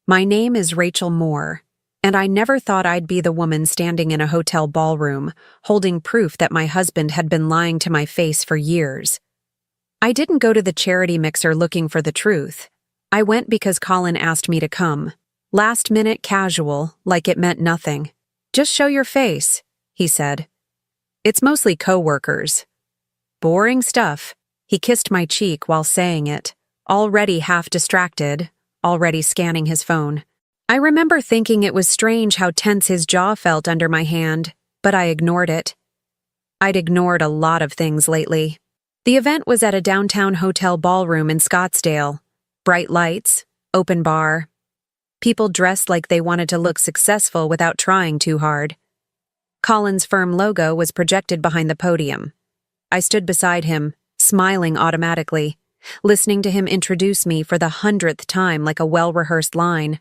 My name is Rachel Moore, and I never thought I'd be the woman standing in a hotel ballroom, holding proof that my husband had been lying to my face for years. I didn't go to the charity mixer looking for the truth. I went because Colin asked me to come. Last minute casual, like it meant nothing. Just show your face, he said. It's mostly coworkers. Boring stuff. He kissed my cheek while saying it, already half distracted, already scanning his phone. I remember thinking it was strange how tense his jaw felt under my hand, but I ignored it. I'd ignored a lot of things lately. The event was at a downtown hotel ballroom in Scottsdale. Bright lights, open bar. People dressed like they wanted to look successful without trying too hard. Colin's firm logo was projected behind the podium. I stood beside him, smiling automatically, listening to him introduce me for the 100th time like a well-rehearsed line.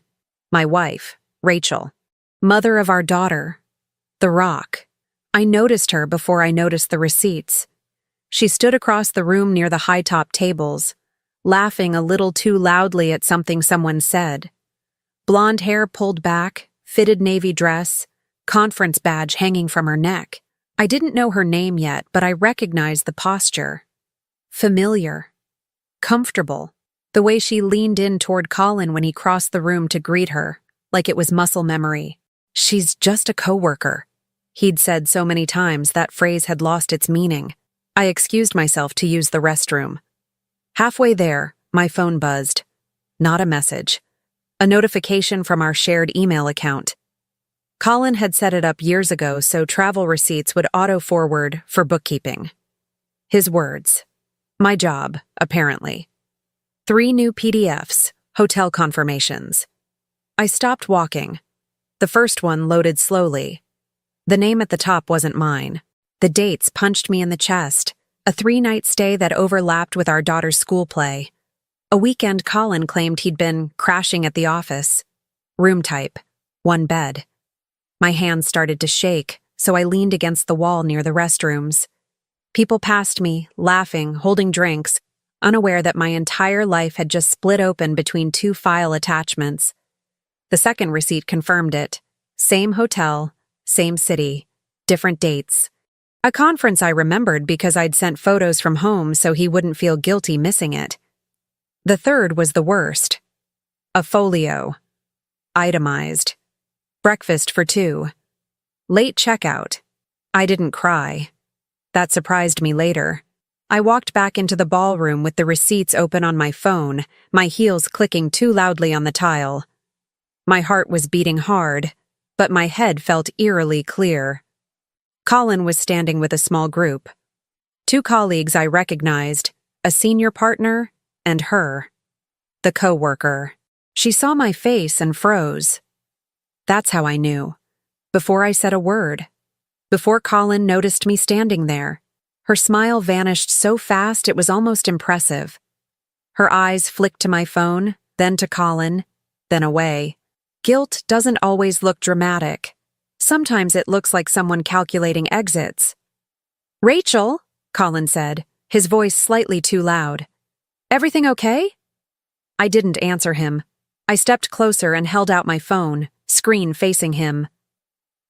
My wife, Rachel. Mother of our daughter. The Rock. I noticed her before I noticed the receipts. She stood across the room near the high-top tables, laughing a little too loudly at something someone said. Blonde hair pulled back, fitted navy dress, conference badge hanging from her neck. I didn't know her name yet, but I recognized the posture. Familiar. Comfortable. The way she leaned in toward Colin when he crossed the room to greet her, like it was muscle memory. She's just a coworker. He'd said so many times that phrase had lost its meaning. I excused myself to use the restroom. Halfway there, my phone buzzed. Not a message. A notification from our shared email account. Colin had set it up years ago so travel receipts would auto-forward for bookkeeping. His words. My job, apparently. 3 new PDFs, hotel confirmations. I stopped walking. The first one loaded slowly. The name at the top wasn't mine. The dates punched me in the chest. A 3-night stay that overlapped with our daughter's school play. A weekend Colin claimed he'd been crashing at the office. Room type. 1 bed. My hands started to shake, so I leaned against the wall near the restrooms. People passed me, laughing, holding drinks, unaware that my entire life had just split open between 2 file attachments. The second receipt confirmed it. Same hotel, same city, different dates. A conference I remembered because I'd sent photos from home so he wouldn't feel guilty missing it. The third was the worst. A folio. Itemized. Breakfast for 2. Late checkout. I didn't cry. That surprised me later. I walked back into the ballroom with the receipts open on my phone, my heels clicking too loudly on the tile. My heart was beating hard, but my head felt eerily clear. Colin was standing with a small group. 2 colleagues I recognized, a senior partner, and her. The coworker. She saw my face and froze. That's how I knew. Before I said a word. Before Colin noticed me standing there. Her smile vanished so fast it was almost impressive. Her eyes flicked to my phone, then to Colin, then away. Guilt doesn't always look dramatic. Sometimes it looks like someone calculating exits. Rachel, Colin said, his voice slightly too loud. Everything okay? I didn't answer him. I stepped closer and held out my phone, screen facing him.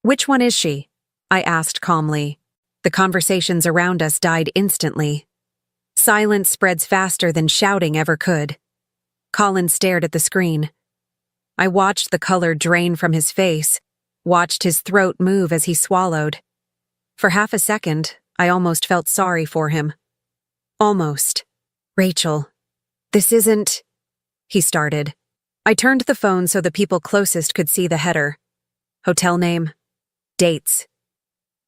Which one is she? I asked calmly. The conversations around us died instantly. Silence spreads faster than shouting ever could. Colin stared at the screen. I watched the color drain from his face, watched his throat move as he swallowed. For half a second, I almost felt sorry for him. Almost. Rachel, this isn't... He started. I turned the phone so the people closest could see the header. Hotel name. Dates.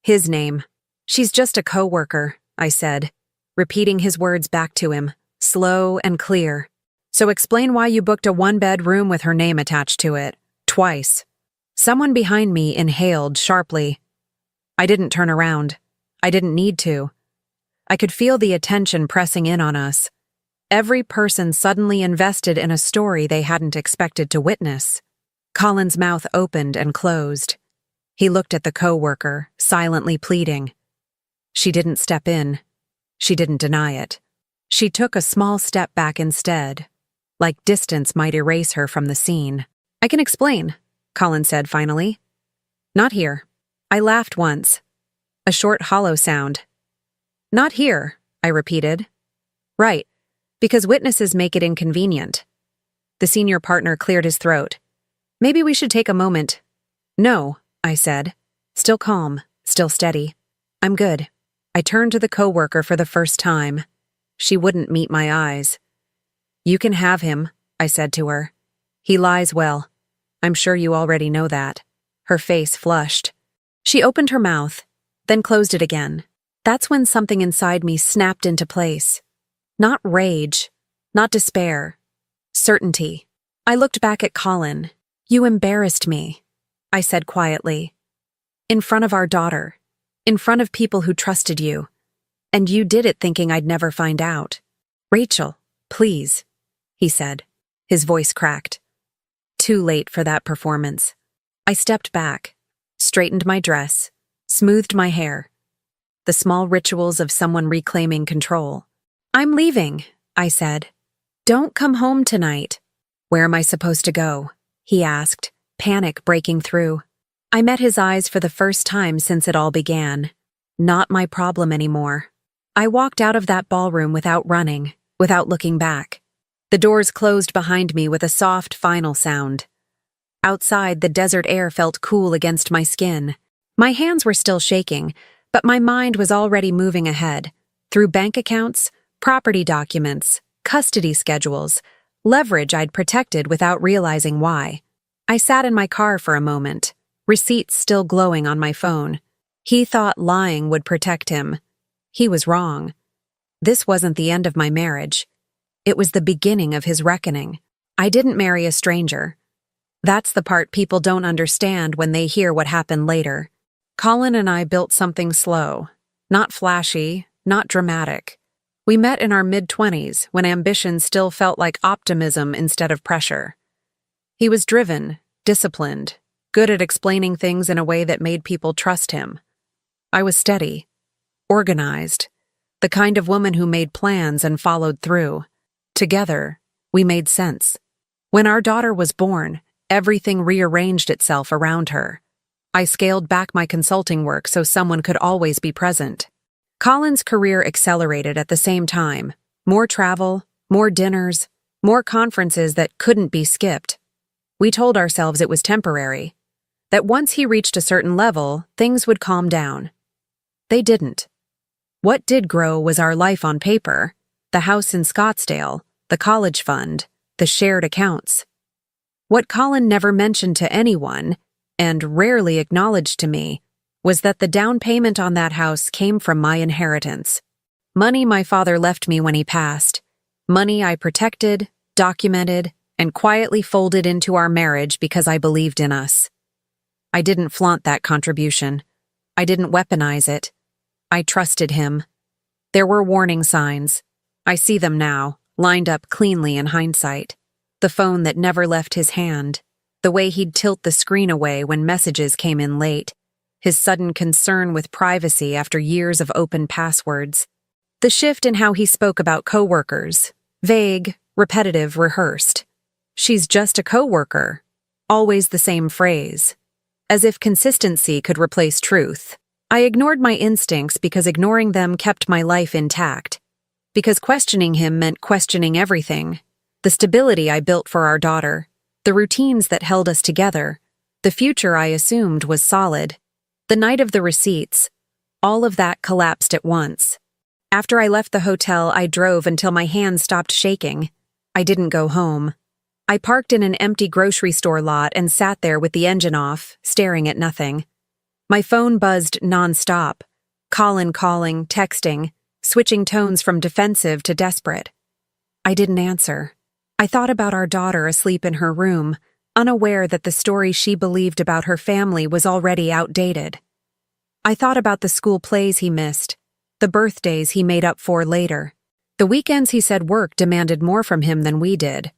His name. She's just a coworker, I said, repeating his words back to him, slow and clear. So explain why you booked a 1-bed room with her name attached to it, twice. Someone behind me inhaled sharply. I didn't turn around. I didn't need to. I could feel the attention pressing in on us. Every person suddenly invested in a story they hadn't expected to witness. Colin's mouth opened and closed. He looked at the coworker, silently pleading. She didn't step in. She didn't deny it. She took a small step back instead, like distance might erase her from the scene. I can explain, Colin said finally. Not here. I laughed once. A short, hollow sound. Not here, I repeated. Right, because witnesses make it inconvenient. The senior partner cleared his throat. Maybe we should take a moment. No, I said. Still calm, still steady. I'm good. I turned to the coworker for the first time. She wouldn't meet my eyes. You can have him, I said to her. He lies well. I'm sure you already know that. Her face flushed. She opened her mouth, then closed it again. That's when something inside me snapped into place. Not rage, not despair. Certainty. I looked back at Colin. You embarrassed me, I said quietly. In front of our daughter. In front of people who trusted you. And you did it thinking I'd never find out. Rachel, please, he said. His voice cracked. Too late for that performance. I stepped back, straightened my dress, smoothed my hair. The small rituals of someone reclaiming control. I'm leaving, I said. Don't come home tonight. Where am I supposed to go? He asked, panic breaking through. I met his eyes for the first time since it all began. Not my problem anymore. I walked out of that ballroom without running, without looking back. The doors closed behind me with a soft, final sound. Outside, the desert air felt cool against my skin. My hands were still shaking, but my mind was already moving ahead, through bank accounts, property documents, custody schedules, leverage I'd protected without realizing why. I sat in my car for a moment, receipts still glowing on my phone. He thought lying would protect him. He was wrong. This wasn't the end of my marriage. It was the beginning of his reckoning. I didn't marry a stranger. That's the part people don't understand when they hear what happened later. Colin and I built something slow, not flashy, not dramatic. We met in our mid-20s when ambition still felt like optimism instead of pressure. He was driven, disciplined, good at explaining things in a way that made people trust him. I was steady, organized, the kind of woman who made plans and followed through. Together, we made sense. When our daughter was born, everything rearranged itself around her. I scaled back my consulting work so someone could always be present. Colin's career accelerated at the same time. More travel, more dinners, more conferences that couldn't be skipped. We told ourselves it was temporary, that once he reached a certain level, things would calm down. They didn't. What did grow was our life on paper, the house in Scottsdale, the college fund, the shared accounts. What Colin never mentioned to anyone, and rarely acknowledged to me, was that the down payment on that house came from my inheritance. Money my father left me when he passed. Money I protected, documented, and quietly folded into our marriage because I believed in us. I didn't flaunt that contribution. I didn't weaponize it. I trusted him. There were warning signs. I see them now, lined up cleanly in hindsight. The phone that never left his hand. The way he'd tilt the screen away when messages came in late. His sudden concern with privacy after years of open passwords. The shift in how he spoke about coworkers. Vague, repetitive, rehearsed. She's just a coworker. Always the same phrase. As if consistency could replace truth. I ignored my instincts because ignoring them kept my life intact. Because questioning him meant questioning everything. The stability I built for our daughter. The routines that held us together. The future I assumed was solid. The night of the receipts. All of that collapsed at once. After I left the hotel, I drove until my hands stopped shaking. I didn't go home. I parked in an empty grocery store lot and sat there with the engine off, staring at nothing. My phone buzzed nonstop. Colin calling, texting, switching tones from defensive to desperate. I didn't answer. I thought about our daughter asleep in her room, unaware that the story she believed about her family was already outdated. I thought about the school plays he missed, the birthdays he made up for later, the weekends he said work demanded more from him than we did.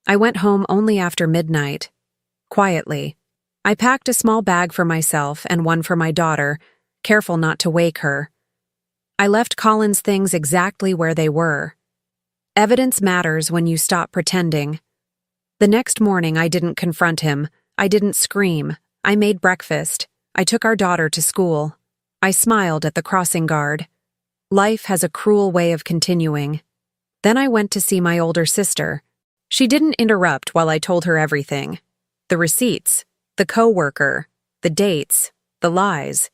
I went home only after midnight. Quietly. I packed a small bag for myself and one for my daughter, careful not to wake her. I left Colin's things exactly where they were. Evidence matters when you stop pretending. The next morning, I didn't confront him. I didn't scream. I made breakfast. I took our daughter to school. I smiled at the crossing guard. Life has a cruel way of continuing. Then I went to see my older sister. She didn't interrupt while I told her everything. The receipts, the coworker, the dates, the lies.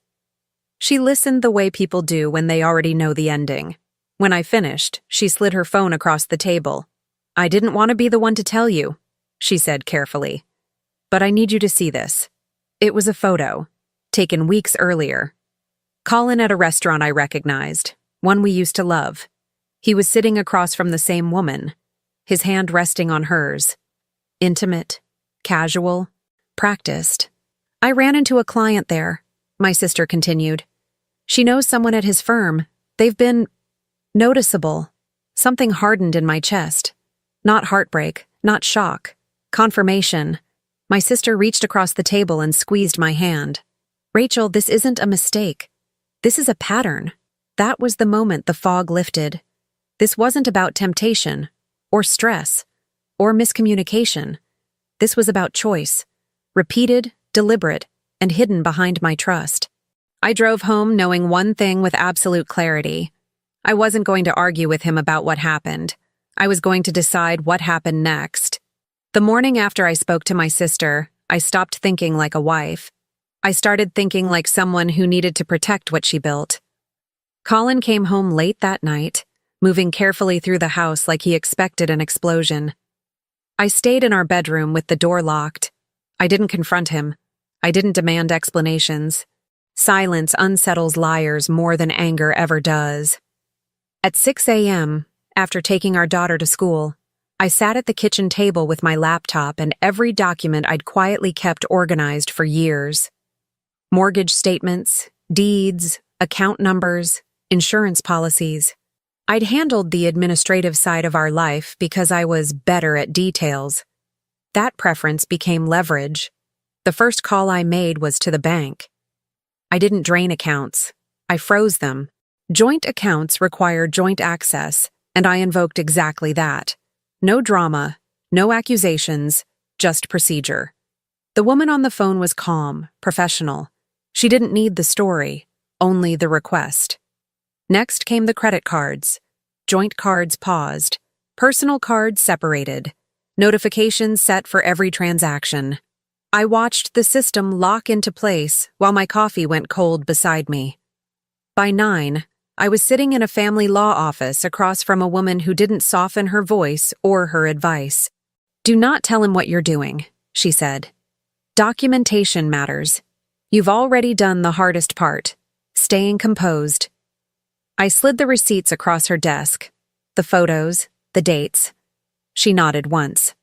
She listened the way people do when they already know the ending. When I finished, she slid her phone across the table. "I didn't want to be the one to tell you," she said carefully. "But I need you to see this." It was a photo, taken weeks earlier. Colin at a restaurant I recognized, one we used to love. He was sitting across from the same woman, his hand resting on hers. Intimate, casual, practiced. "I ran into a client there," my sister continued. "She knows someone at his firm. They've been noticeable." Something hardened in my chest. Not heartbreak, not shock. Confirmation. My sister reached across the table and squeezed my hand. "Rachel, this isn't a mistake. This is a pattern." That was the moment the fog lifted. This wasn't about temptation, or stress, or miscommunication. This was about choice. Repeated, deliberate, and hidden behind my trust. I drove home knowing one thing with absolute clarity. I wasn't going to argue with him about what happened. I was going to decide what happened next. The morning after I spoke to my sister, I stopped thinking like a wife. I started thinking like someone who needed to protect what she built. Colin came home late that night, moving carefully through the house like he expected an explosion. I stayed in our bedroom with the door locked. I didn't confront him. I didn't demand explanations. Silence unsettles liars more than anger ever does. At 6 a.m., after taking our daughter to school, I sat at the kitchen table with my laptop and every document I'd quietly kept organized for years. Mortgage statements, deeds, account numbers, insurance policies. I'd handled the administrative side of our life because I was better at details. That preference became leverage. The first call I made was to the bank. I didn't drain accounts. I froze them. Joint accounts require joint access, and I invoked exactly that. No drama, no accusations, just procedure. The woman on the phone was calm, professional. She didn't need the story, only the request. Next came the credit cards. Joint cards paused. Personal cards separated. Notifications set for every transaction. I watched the system lock into place while my coffee went cold beside me. By 9, I was sitting in a family law office across from a woman who didn't soften her voice or her advice. "Do not tell him what you're doing," she said. "Documentation matters. You've already done the hardest part, staying composed." I slid the receipts across her desk, the photos, the dates. She nodded once.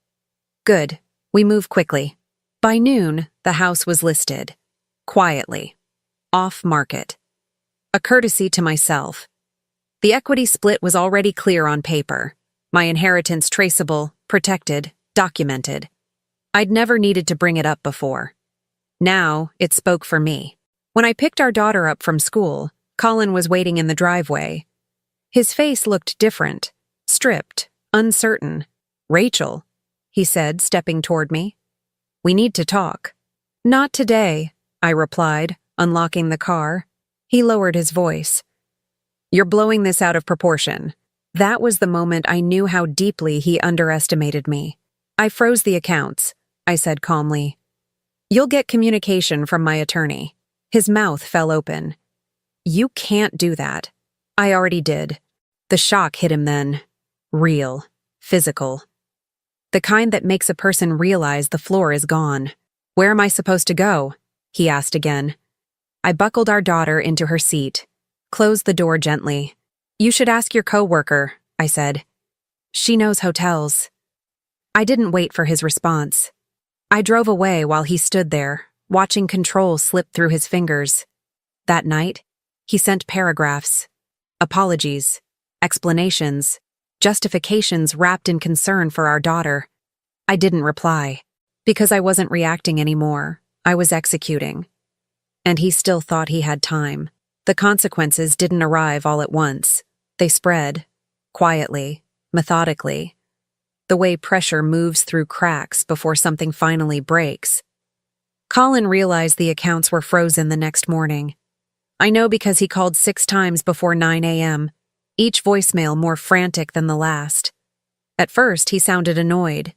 "Good, we move quickly." By noon, the house was listed. Quietly. Off market. A courtesy to myself. The equity split was already clear on paper. My inheritance traceable, protected, documented. I'd never needed to bring it up before. Now, it spoke for me. When I picked our daughter up from school, Colin was waiting in the driveway. His face looked different, stripped, uncertain. "Rachel," he said, stepping toward me. "We need to talk." "Not today," I replied, unlocking the car. He lowered his voice. "You're blowing this out of proportion." That was the moment I knew how deeply he underestimated me. "I froze the accounts," I said calmly. "You'll get communication from my attorney." His mouth fell open. "You can't do that." "I already did." The shock hit him then. Real. Physical. The kind that makes a person realize the floor is gone. "Where am I supposed to go?" he asked again. I buckled our daughter into her seat, closed the door gently. "You should ask your coworker," I said. "She knows hotels." I didn't wait for his response. I drove away while he stood there, watching control slip through his fingers. That night, he sent paragraphs, apologies, explanations, justifications wrapped in concern for our daughter. I didn't reply, because I wasn't reacting anymore. I was executing. And he still thought he had time. The consequences didn't arrive all at once. They spread, quietly, methodically. the way pressure moves through cracks before something finally breaks. Colin realized the accounts were frozen the next morning. I know because he called 6 times before 9 a.m., each voicemail more frantic than the last. At first, he sounded annoyed,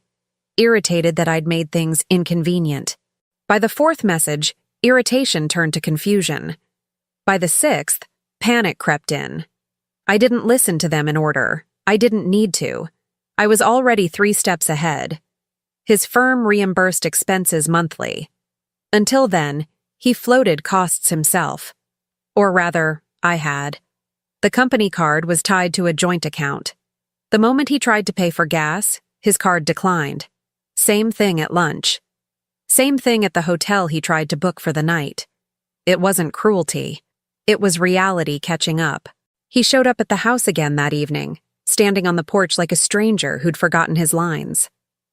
irritated that I'd made things inconvenient. By the 4th message, irritation turned to confusion. By the 6th, panic crept in. I didn't listen to them in order. I didn't need to. I was already 3 steps ahead. His firm reimbursed expenses monthly. Until then, he floated costs himself. Or rather, I had. The company card was tied to a joint account. The moment he tried to pay for gas, his card declined. Same thing at lunch. Same thing at the hotel he tried to book for the night. It wasn't cruelty. It was reality catching up. He showed up at the house again that evening, standing on the porch like a stranger who'd forgotten his lines.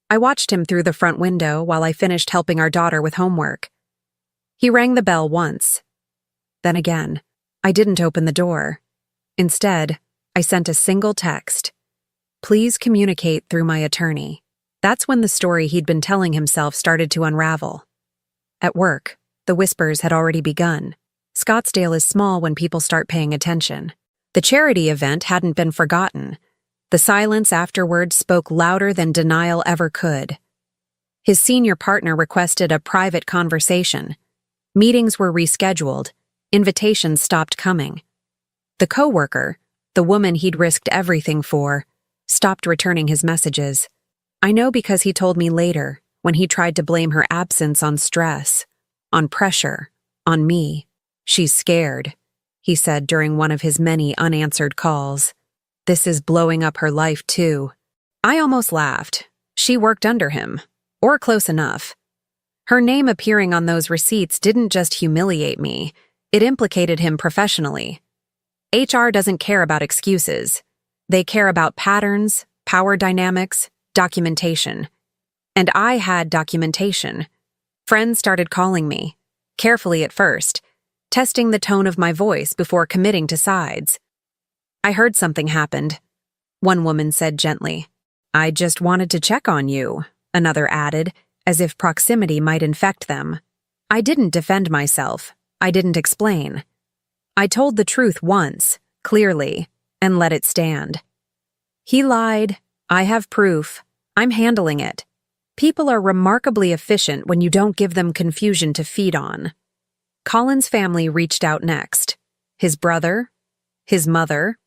I watched him through the front window while I finished helping our daughter with homework. He rang the bell once. Then again. I didn't open the door. Instead, I sent a single text. Please communicate through my attorney. That's when the story he'd been telling himself started to unravel. At work, the whispers had already begun. Scottsdale is small when people start paying attention. The charity event hadn't been forgotten. The silence afterward spoke louder than denial ever could. His senior partner requested a private conversation. Meetings were rescheduled. Invitations stopped coming. The coworker, the woman he'd risked everything for, stopped returning his messages. I know because he told me later, when he tried to blame her absence on stress, on pressure, on me. She's scared, he said during one of his many unanswered calls. This is blowing up her life too. I almost laughed. She worked under him, or close enough. Her name appearing on those receipts didn't just humiliate me, it implicated him professionally. HR doesn't care about excuses. They care about patterns, power dynamics, documentation. And I had documentation. Friends started calling me, carefully at first, testing the tone of my voice before committing to sides. I heard something happened, one woman said gently. I just wanted to check on you, another added, as if proximity might infect them. I didn't defend myself. I didn't explain. I told the truth once, clearly, and let it stand. He lied. I have proof. I'm handling it. People are remarkably efficient when you don't give them confusion to feed on. Colin's family reached out next. His brother, his mother,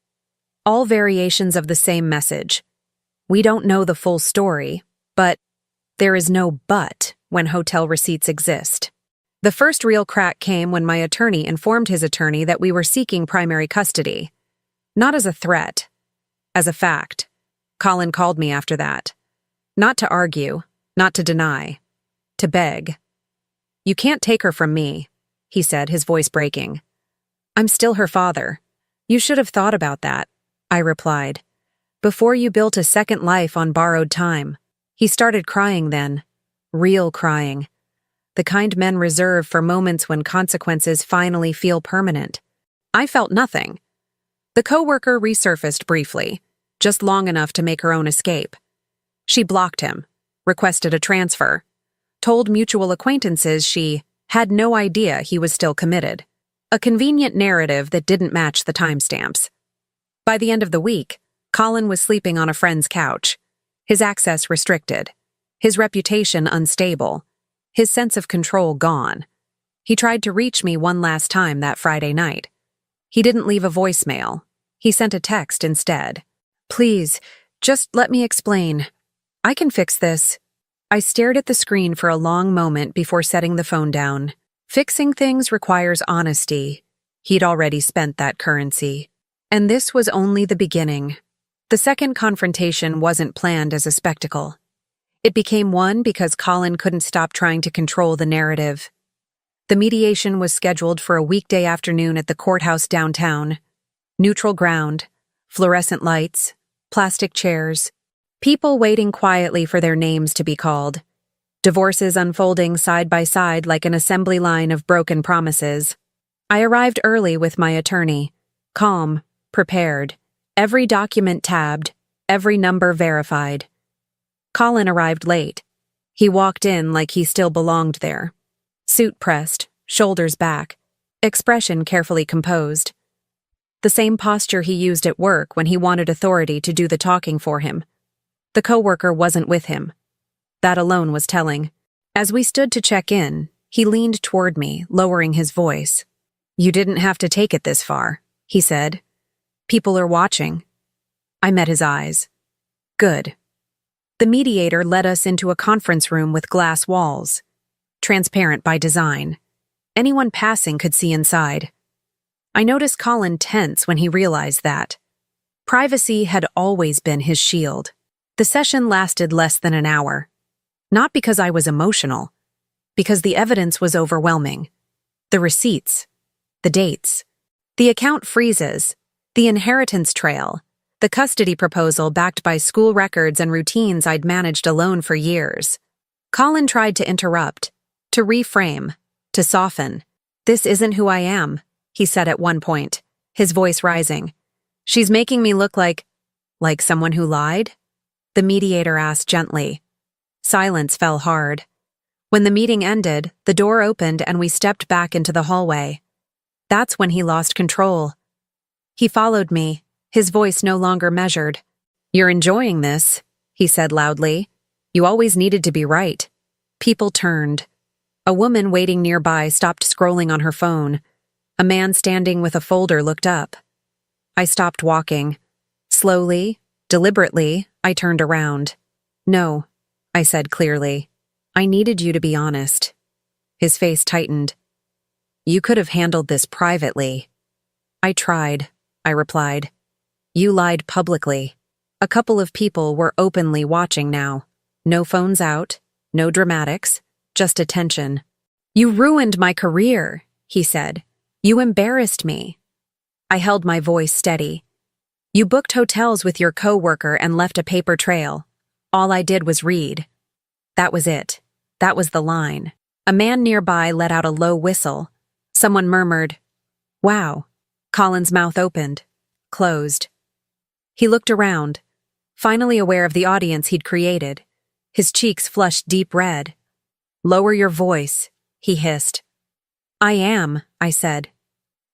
all variations of the same message. We don't know the full story, but there is no but when hotel receipts exist. The first real crack came when my attorney informed his attorney that we were seeking primary custody. Not as a threat, as a fact. Colin called me after that. Not to argue, not to deny, to beg. You can't take her from me, he said, his voice breaking. I'm still her father. You should have thought about that, I replied. Before you built a second life on borrowed time. He started crying then. Real crying. The kind men reserve for moments when consequences finally feel permanent. I felt nothing. The coworker resurfaced briefly, just long enough to make her own escape. She blocked him, requested a transfer, told mutual acquaintances she had no idea he was still committed. A convenient narrative that didn't match the timestamps. By the end of the week, Colin was sleeping on a friend's couch, his access restricted, his reputation unstable, his sense of control gone. He tried to reach me one last time that Friday night. He didn't leave a voicemail. He sent a text instead. Please, just let me explain. I can fix this. I stared at the screen for a long moment before setting the phone down. Fixing things requires honesty. He'd already spent that currency. And this was only the beginning. The second confrontation wasn't planned as a spectacle. It became one because Colin couldn't stop trying to control the narrative. The mediation was scheduled for a weekday afternoon at the courthouse downtown. Neutral ground, fluorescent lights, plastic chairs, people waiting quietly for their names to be called. Divorces unfolding side by side like an assembly line of broken promises. I arrived early with my attorney, calm, prepared, every document tabbed, every number verified. Colin arrived late. He walked in like he still belonged there. Suit pressed, shoulders back, expression carefully composed. The same posture he used at work when he wanted authority to do the talking for him. The coworker wasn't with him. That alone was telling. As we stood to check in, he leaned toward me, lowering his voice. "You didn't have to take it this far," he said. "People are watching." I met his eyes. Good. The mediator led us into a conference room with glass walls, transparent by design. Anyone passing could see inside. I noticed Colin tense when he realized that. Privacy had always been his shield. The session lasted less than an hour. Not because I was emotional, because the evidence was overwhelming. The receipts, the dates, the account freezes, the inheritance trail, the custody proposal backed by school records and routines I'd managed alone for years. Colin tried to interrupt, to reframe, to soften. "This isn't who I am," he said at one point, his voice rising. "She's making me look like someone who lied?" The mediator asked gently. Silence fell hard. When the meeting ended, the door opened and we stepped back into the hallway. That's when he lost control. He followed me, his voice no longer measured. "You're enjoying this," he said loudly. "You always needed to be right." People turned. A woman waiting nearby stopped scrolling on her phone. A man standing with a folder looked up. I stopped walking. Slowly, deliberately, I turned around. "No," I said clearly. "I needed you to be honest." His face tightened. "You could have handled this privately." "I tried," I replied. "You lied publicly." A couple of people were openly watching now. No phones out, no dramatics, just attention. "You ruined my career," he said. "You embarrassed me." I held my voice steady. "You booked hotels with your coworker and left a paper trail. All I did was read." That was it. That was the line. A man nearby let out a low whistle. Someone murmured, "Wow." Colin's mouth opened, closed. He looked around, finally aware of the audience he'd created. His cheeks flushed deep red. "Lower your voice," he hissed. "I am," I said.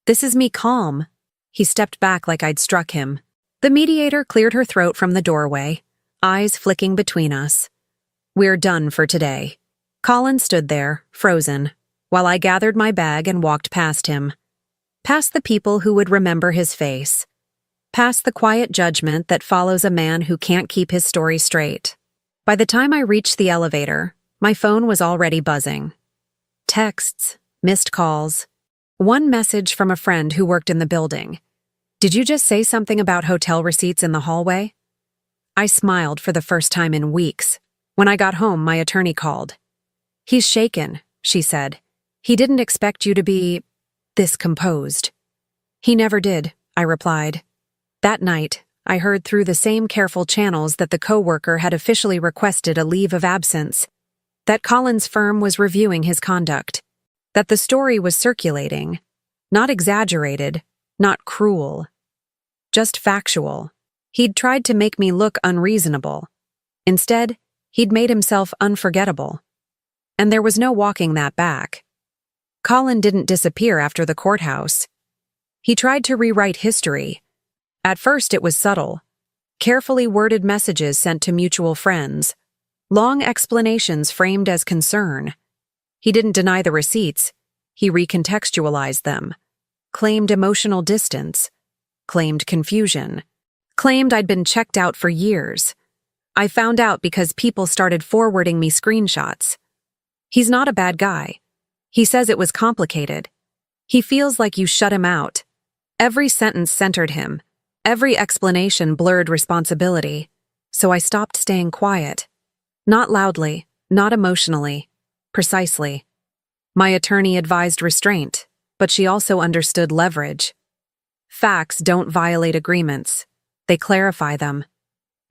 "This is me calm." He stepped back like I'd struck him. The mediator cleared her throat from the doorway, eyes flicking between us. "We're done for today." Colin stood there, frozen, while I gathered my bag and walked past him. Past the people who would remember his face. Past the quiet judgment that follows a man who can't keep his story straight. By the time I reached the elevator, my phone was already buzzing. Texts, missed calls. One message from a friend who worked in the building. "Did you just say something about hotel receipts in the hallway?" I smiled for the first time in weeks. When I got home, my attorney called. "He's shaken," she said. "He didn't expect you to be this composed." "He never did," I replied. That night, I heard through the same careful channels that the coworker had officially requested a leave of absence, that Colin's firm was reviewing his conduct, that the story was circulating, not exaggerated, not cruel, just factual. He'd tried to make me look unreasonable. Instead, he'd made himself unforgettable. And there was no walking that back. Colin didn't disappear after the courthouse. He tried to rewrite history. At first it was subtle. Carefully worded messages sent to mutual friends. Long explanations framed as concern. He didn't deny the receipts. He recontextualized them. Claimed emotional distance. Claimed confusion. Claimed I'd been checked out for years. I found out because people started forwarding me screenshots. He's not a bad guy. He says it was complicated. He feels like you shut him out. Every sentence centered him. Every explanation blurred responsibility. So I stopped staying quiet. Not loudly, not emotionally. Precisely. My attorney advised restraint, but she also understood leverage. Facts don't violate agreements. They clarify them.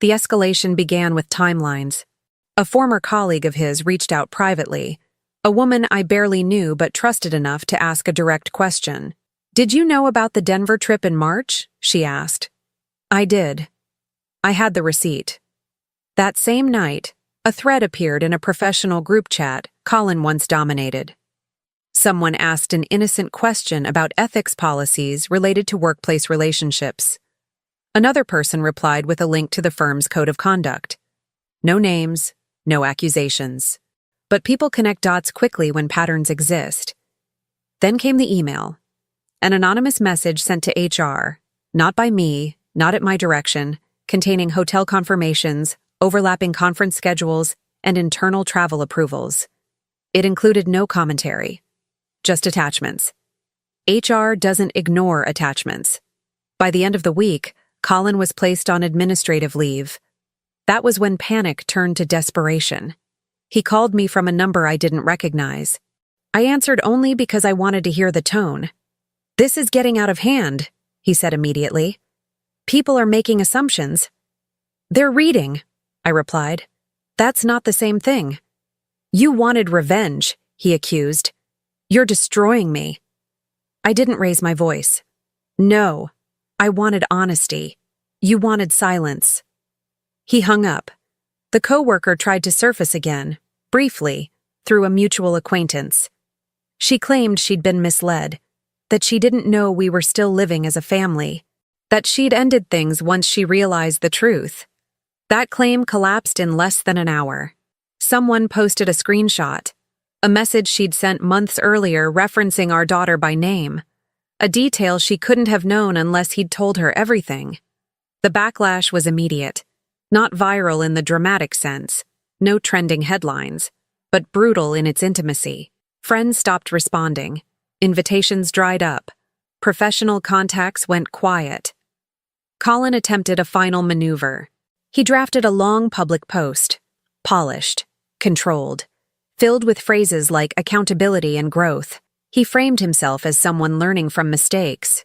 The escalation began with timelines. A former colleague of his reached out privately, a woman I barely knew but trusted enough to ask a direct question. "Did you know about the Denver trip in March?" she asked. I did. I had the receipt. That same night, A thread appeared in a professional group chat Colin once dominated. Someone asked an innocent question about ethics policies related to workplace relationships. Another person replied with a link to the firm's code of conduct. No names, no accusations. But people connect dots quickly when patterns exist. Then came the email. An anonymous message sent to HR, not by me, not at my direction, containing hotel confirmations, overlapping conference schedules, and internal travel approvals. It included no commentary, just attachments. HR doesn't ignore attachments. By the end of the week, Colin was placed on administrative leave. That was when panic turned to desperation. He called me from a number I didn't recognize. I answered only because I wanted to hear the tone. "This is getting out of hand," he said immediately. "People are making assumptions." "They're reading," I replied. "That's not the same thing." "You wanted revenge," he accused. "You're destroying me." I didn't raise my voice. "No, I wanted honesty. You wanted silence." He hung up. The coworker tried to surface again, briefly, through a mutual acquaintance. She claimed she'd been misled, that she didn't know we were still living as a family, that she'd ended things once she realized the truth. That claim collapsed in less than an hour. Someone posted a screenshot, a message she'd sent months earlier referencing our daughter by name, a detail she couldn't have known unless he'd told her everything. The backlash was immediate, not viral in the dramatic sense, no trending headlines, but brutal in its intimacy. Friends stopped responding, invitations dried up, professional contacts went quiet. Colin attempted a final maneuver. He drafted a long public post, polished, controlled, filled with phrases like accountability and growth. He framed himself as someone learning from mistakes.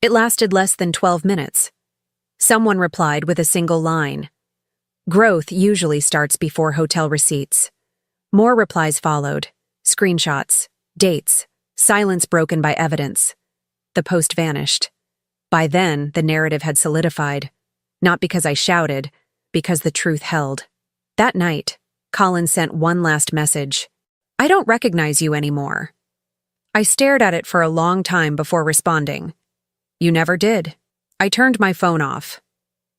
It lasted less than 12 minutes. Someone replied with a single line. Growth usually starts before hotel receipts. More replies followed, screenshots, dates, silence broken by evidence. The post vanished. By then, the narrative had solidified. Not because I shouted, because the truth held. That night, Colin sent one last message. "I don't recognize you anymore." I stared at it for a long time before responding. "You never did." I turned my phone off.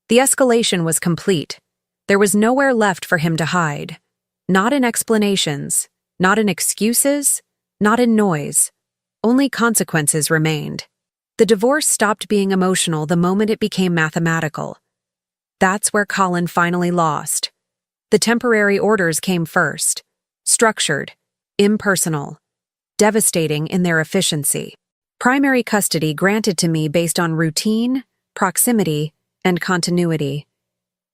The escalation was complete. There was nowhere left for him to hide. Not in explanations, not in excuses, not in noise. Only consequences remained. The divorce stopped being emotional the moment it became mathematical. That's where Colin finally lost. The temporary orders came first. Structured, impersonal, devastating in their efficiency. Primary custody granted to me based on routine, proximity, and continuity.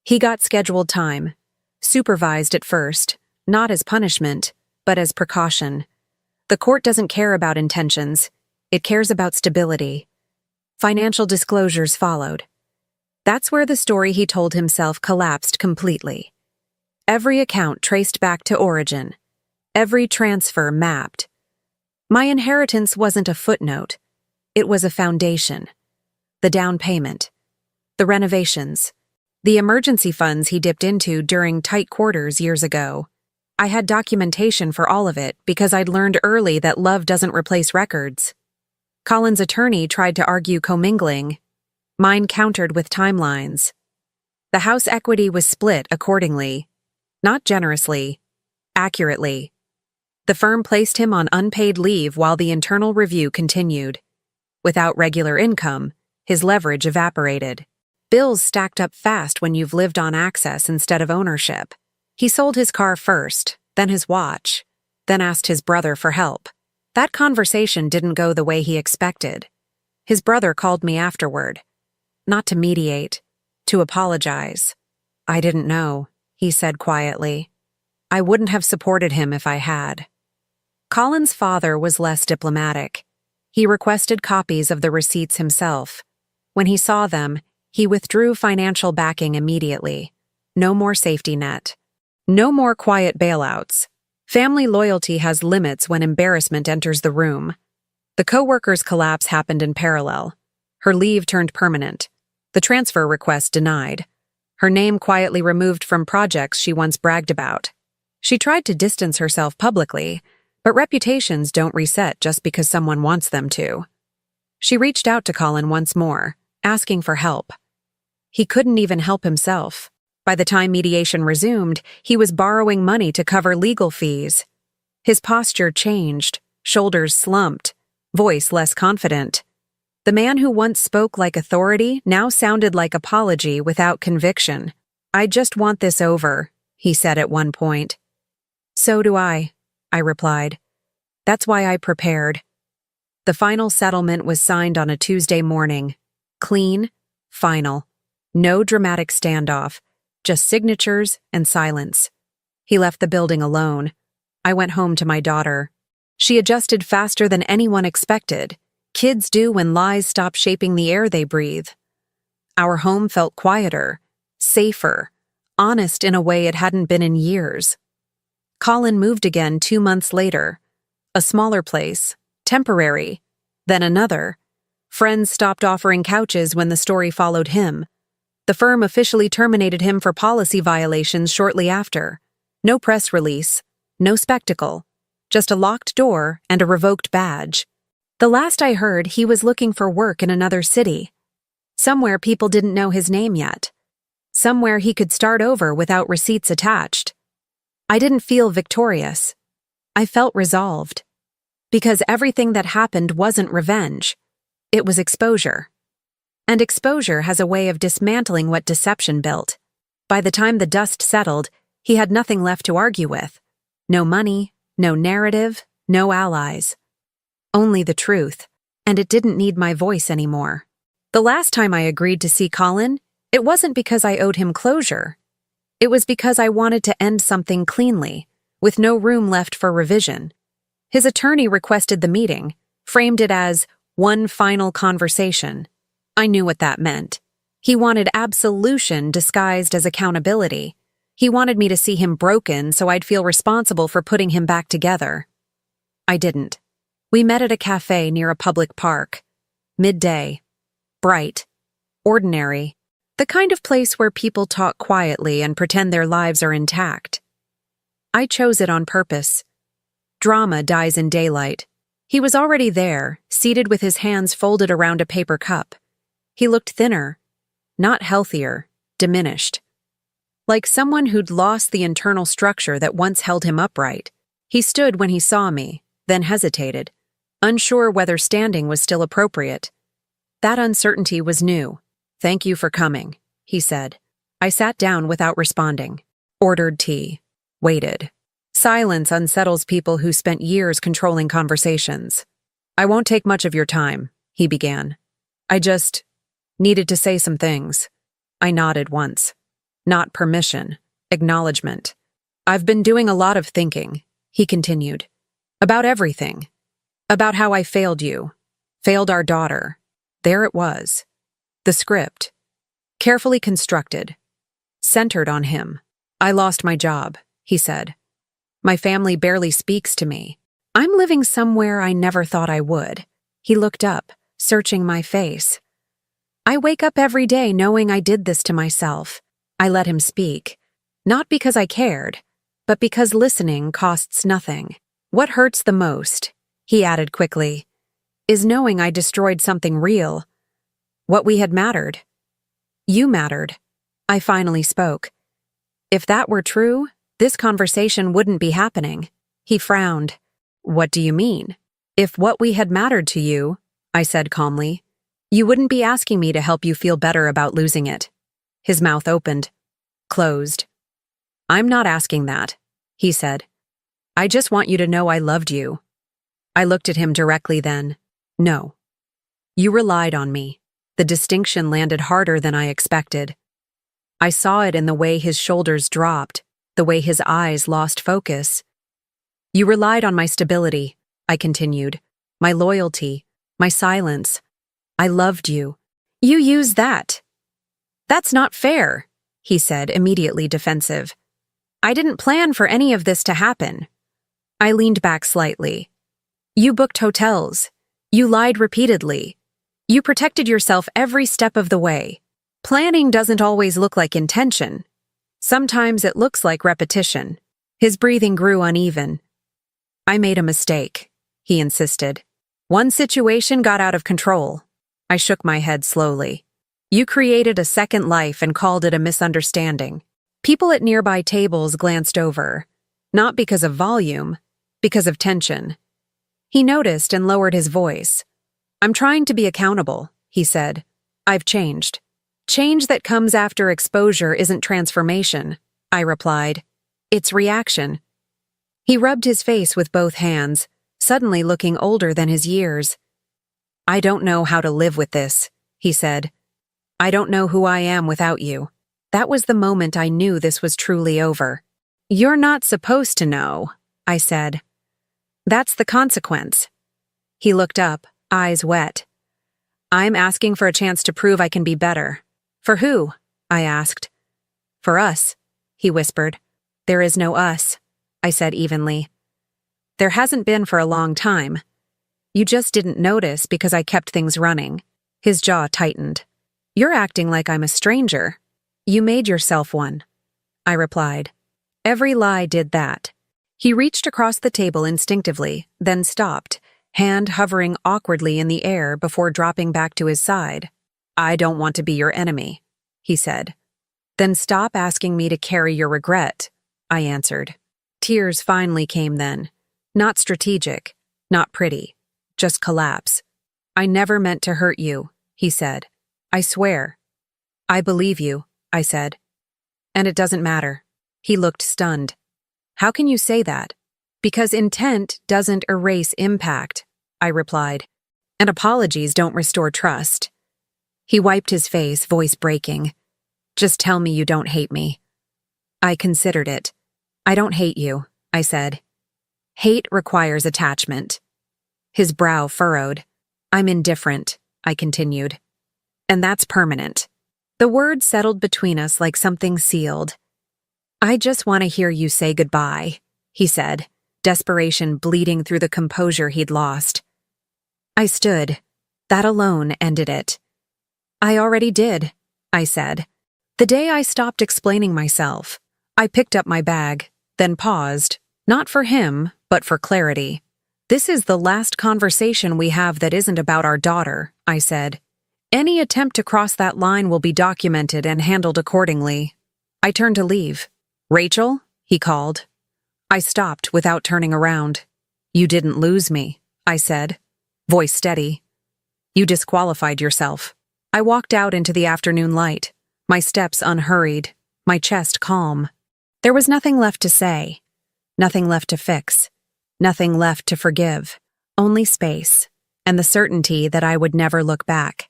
He got scheduled time, supervised at first, not as punishment, but as precaution. The court doesn't care about intentions, it cares about stability. Financial disclosures followed. That's where the story he told himself collapsed completely. Every account traced back to origin. Every transfer mapped. My inheritance wasn't a footnote. It was a foundation. The down payment. The renovations. The emergency funds he dipped into during tight quarters years ago. I had documentation for all of it because I'd learned early that love doesn't replace records. Colin's attorney tried to argue commingling. Mine countered with timelines. The house equity was split accordingly. Not generously. Accurately. The firm placed him on unpaid leave while the internal review continued. Without regular income, his leverage evaporated. Bills stacked up fast when you've lived on access instead of ownership. He sold his car first, then his watch, then asked his brother for help. That conversation didn't go the way he expected. His brother called me afterward. Not to mediate, to apologize. "I didn't know," he said quietly. "I wouldn't have supported him if I had." Colin's father was less diplomatic. He requested copies of the receipts himself. When he saw them, he withdrew financial backing immediately. No more safety net. No more quiet bailouts. Family loyalty has limits when embarrassment enters the room. The coworker's collapse happened in parallel. Her leave turned permanent. The transfer request denied. her name quietly removed from projects she once bragged about. She tried to distance herself publicly, but reputations don't reset just because someone wants them to. She reached out to Colin once more, asking for help. He couldn't even help himself. By the time mediation resumed, he was borrowing money to cover legal fees. His posture changed, shoulders slumped, voice less confident. The man who once spoke like authority now sounded like apology without conviction. "I just want this over," he said at one point. "So do I replied. "That's why I prepared." The final settlement was signed on a Tuesday morning. Clean, final. No dramatic standoff, just signatures and silence. He left the building alone. I went home to my daughter. She adjusted faster than anyone expected. Kids do when lies stop shaping the air they breathe. Our home felt quieter, safer, honest in a way it hadn't been in years. Colin moved again 2 months later. A smaller place, temporary, then another. Friends stopped offering couches when the story followed him. The firm officially terminated him for policy violations shortly after. No press release, no spectacle, just a locked door and a revoked badge. The last I heard, he was looking for work in another city. Somewhere people didn't know his name yet. Somewhere he could start over without receipts attached. I didn't feel victorious. I felt resolved. Because everything that happened wasn't revenge. It was exposure. And exposure has a way of dismantling what deception built. By the time the dust settled, he had nothing left to argue with. No money, no narrative, no allies. Only the truth, and it didn't need my voice anymore. The last time I agreed to see Colin, it wasn't because I owed him closure. It was because I wanted to end something cleanly, with no room left for revision. His attorney requested the meeting, framed it as one final conversation. I knew what that meant. He wanted absolution disguised as accountability. He wanted me to see him broken so I'd feel responsible for putting him back together. I didn't. We met at a cafe near a public park. Midday. Bright. Ordinary. The kind of place where people talk quietly and pretend their lives are intact. I chose it on purpose. Drama dies in daylight. He was already there, seated with his hands folded around a paper cup. He looked thinner, not healthier, diminished. Like someone who'd lost the internal structure that once held him upright. He stood when he saw me, then hesitated, unsure whether standing was still appropriate. That uncertainty was new. "Thank you for coming," he said. I sat down without responding. Ordered tea. Waited. Silence unsettles people who spent years controlling conversations. "I won't take much of your time," he began. "I just needed to say some things." I nodded once. Not permission, acknowledgement. "I've been doing a lot of thinking," he continued. "About everything. About how I failed you. Failed our daughter." There it was. The script. Carefully constructed. Centered on him. "I lost my job," he said. "My family barely speaks to me. I'm living somewhere I never thought I would." He looked up, searching my face. "I wake up every day knowing I did this to myself." I let him speak. Not because I cared, but because listening costs nothing. "What hurts the most," he added quickly, "is knowing I destroyed something real. What we had mattered. You mattered." I finally spoke. "If that were true, this conversation wouldn't be happening." He frowned. "What do you mean?" "If what we had mattered to you," I said calmly, "you wouldn't be asking me to help you feel better about losing it." His mouth opened. Closed. "I'm not asking that," he said. "I just want you to know I loved you." I looked at him directly then. "No. You relied on me." The distinction landed harder than I expected. I saw it in the way his shoulders dropped, the way his eyes lost focus. "You relied on my stability," I continued, "my loyalty, my silence. I loved you. You used that." "That's not fair," he said, immediately defensive. "I didn't plan for any of this to happen." I leaned back slightly. "You booked hotels. You lied repeatedly. You protected yourself every step of the way. Planning doesn't always look like intention. Sometimes it looks like repetition. His breathing grew uneven. I made a mistake, he insisted. One situation got out of control. I shook my head slowly. You created a second life and called it a misunderstanding. People at nearby tables glanced over, not because of volume, because of tension. He noticed and lowered his voice. I'm trying to be accountable, he said. I've changed. Change that comes after exposure isn't transformation, I replied. It's reaction. He rubbed his face with both hands, suddenly looking older than his years. I don't know how to live with this, he said. I don't know who I am without you. That was the moment I knew this was truly over. You're not supposed to know, I said. That's the consequence. He looked up, eyes wet. I'm asking for a chance to prove I can be better. For who? I asked. For us, he whispered. There is no us, I said evenly. There hasn't been for a long time. You just didn't notice because I kept things running. His jaw tightened. You're acting like I'm a stranger. You made yourself one, I replied. Every lie did that. He reached across the table instinctively, then stopped, hand hovering awkwardly in the air before dropping back to his side. I don't want to be your enemy, he said. Then stop asking me to carry your regret, I answered. Tears finally came then. Not strategic, not pretty, just collapse. I never meant to hurt you, he said. I swear. I believe you, I said. And it doesn't matter. He looked stunned. How can you say that? Because intent doesn't erase impact, I replied. And apologies don't restore trust. He wiped his face, voice breaking. Just tell me you don't hate me. I considered it. I don't hate you, I said. Hate requires attachment. His brow furrowed. I'm indifferent, I continued. And that's permanent. The word settled between us like something sealed. I just want to hear you say goodbye, he said, desperation bleeding through the composure he'd lost. I stood. That alone ended it. I already did, I said. The day I stopped explaining myself, I picked up my bag, then paused, not for him, but for clarity. This is the last conversation we have that isn't about our daughter, I said. Any attempt to cross that line will be documented and handled accordingly. I turned to leave. Rachel, he called. I stopped without turning around. You didn't lose me, I said, voice steady. You disqualified yourself. I walked out into the afternoon light, my steps unhurried, my chest calm. There was nothing left to say, nothing left to fix, nothing left to forgive, only space, and the certainty that I would never look back.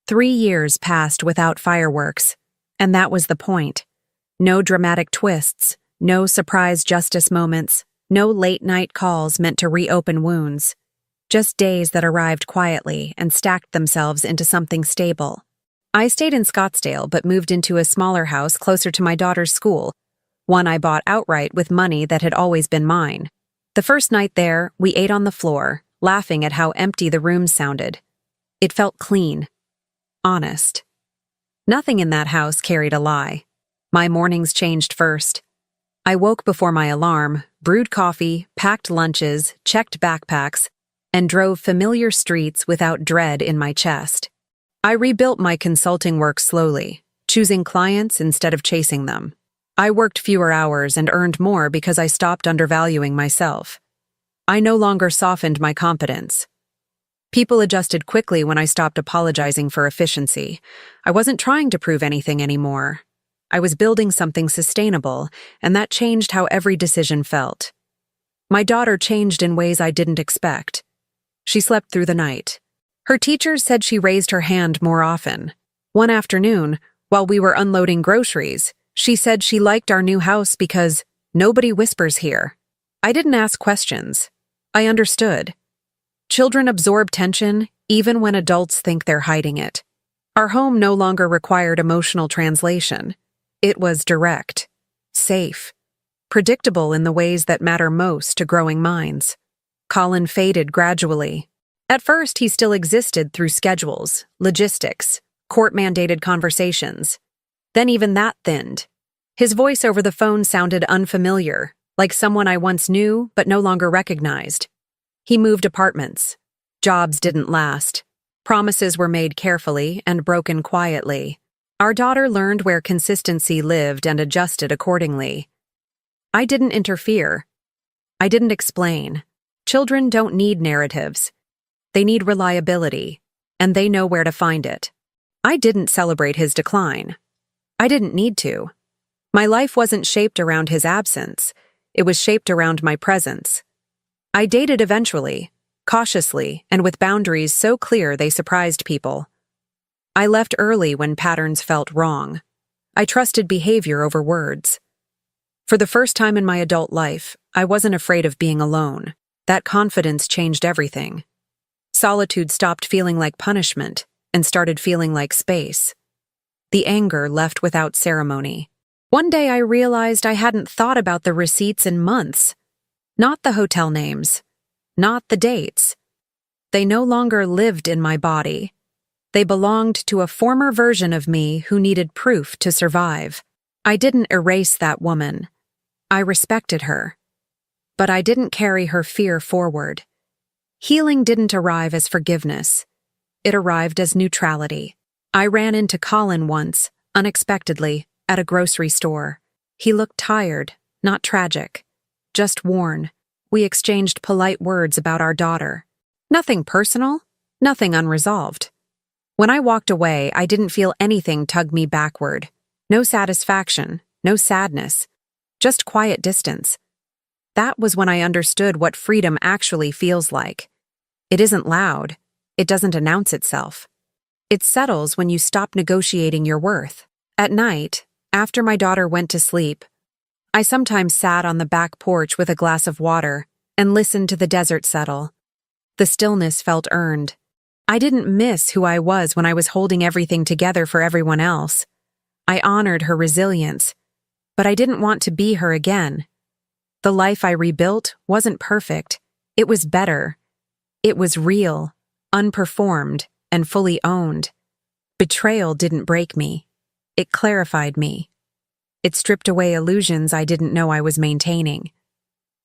3 years passed without fireworks, and that was the point. No dramatic twists, no surprise justice moments, no late-night calls meant to reopen wounds. Just days that arrived quietly and stacked themselves into something stable. I stayed in Scottsdale but moved into a smaller house closer to my daughter's school, one I bought outright with money that had always been mine. The first night there, we ate on the floor, laughing at how empty the rooms sounded. It felt clean. Honest. Nothing in that house carried a lie. My mornings changed first. I woke before my alarm, brewed coffee, packed lunches, checked backpacks, and drove familiar streets without dread in my chest. I rebuilt my consulting work slowly, choosing clients instead of chasing them. I worked fewer hours and earned more because I stopped undervaluing myself. I no longer softened my competence. People adjusted quickly when I stopped apologizing for efficiency. I wasn't trying to prove anything anymore. I was building something sustainable, and that changed how every decision felt. My daughter changed in ways I didn't expect. She slept through the night. Her teachers said she raised her hand more often. One afternoon, while we were unloading groceries, she said she liked our new house because nobody whispers here. I didn't ask questions. I understood. Children absorb tension even when adults think they're hiding it. Our home no longer required emotional translation. It was direct, safe, predictable in the ways that matter most to growing minds. Colin faded gradually. At first, he still existed through schedules, logistics, court-mandated conversations. Then even that thinned. His voice over the phone sounded unfamiliar, like someone I once knew but no longer recognized. He moved apartments. Jobs didn't last. Promises were made carefully and broken quietly. Our daughter learned where consistency lived and adjusted accordingly. I didn't interfere. I didn't explain. Children don't need narratives. They need reliability, and they know where to find it. I didn't celebrate his decline. I didn't need to. My life wasn't shaped around his absence. It was shaped around my presence. I dated eventually, cautiously, and with boundaries so clear they surprised people. I left early when patterns felt wrong. I trusted behavior over words. For the first time in my adult life, I wasn't afraid of being alone. That confidence changed everything. Solitude stopped feeling like punishment and started feeling like space. The anger left without ceremony. One day I realized I hadn't thought about the receipts in months. Not the hotel names. Not the dates. They no longer lived in my body. They belonged to a former version of me who needed proof to survive. I didn't erase that woman. I respected her. But I didn't carry her fear forward. Healing didn't arrive as forgiveness. It arrived as neutrality. I ran into Colin once, unexpectedly, at a grocery store. He looked tired, not tragic. Just worn. We exchanged polite words about our daughter. Nothing personal, nothing unresolved. When I walked away, I didn't feel anything tug me backward. No satisfaction, no sadness, just quiet distance. That was when I understood what freedom actually feels like. It isn't loud. It doesn't announce itself. It settles when you stop negotiating your worth. At night, after my daughter went to sleep, I sometimes sat on the back porch with a glass of water and listened to the desert settle. The stillness felt earned. I didn't miss who I was when I was holding everything together for everyone else. I honored her resilience, but I didn't want to be her again. The life I rebuilt wasn't perfect. It was better. It was real, unperformed, and fully owned. Betrayal didn't break me. It clarified me. It stripped away illusions I didn't know I was maintaining.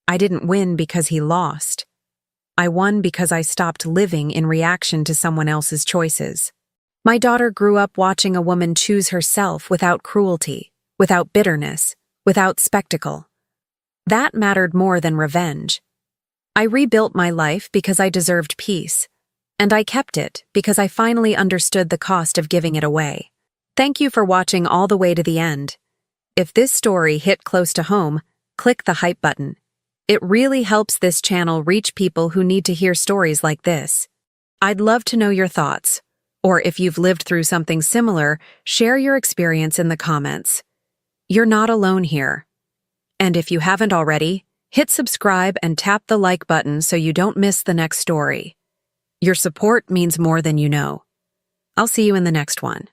I didn't win because he lost. I won because I stopped living in reaction to someone else's choices. My daughter grew up watching a woman choose herself without cruelty, without bitterness, without spectacle. That mattered more than revenge. I rebuilt my life because I deserved peace, and I kept it because I finally understood the cost of giving it away. Thank you for watching all the way to the end. If this story hit close to home, click the hype button. It really helps this channel reach people who need to hear stories like this. I'd love to know your thoughts, or if you've lived through something similar, share your experience in the comments. You're not alone here. And if you haven't already, hit subscribe and tap the like button so you don't miss the next story. Your support means more than you know. I'll see you in the next one.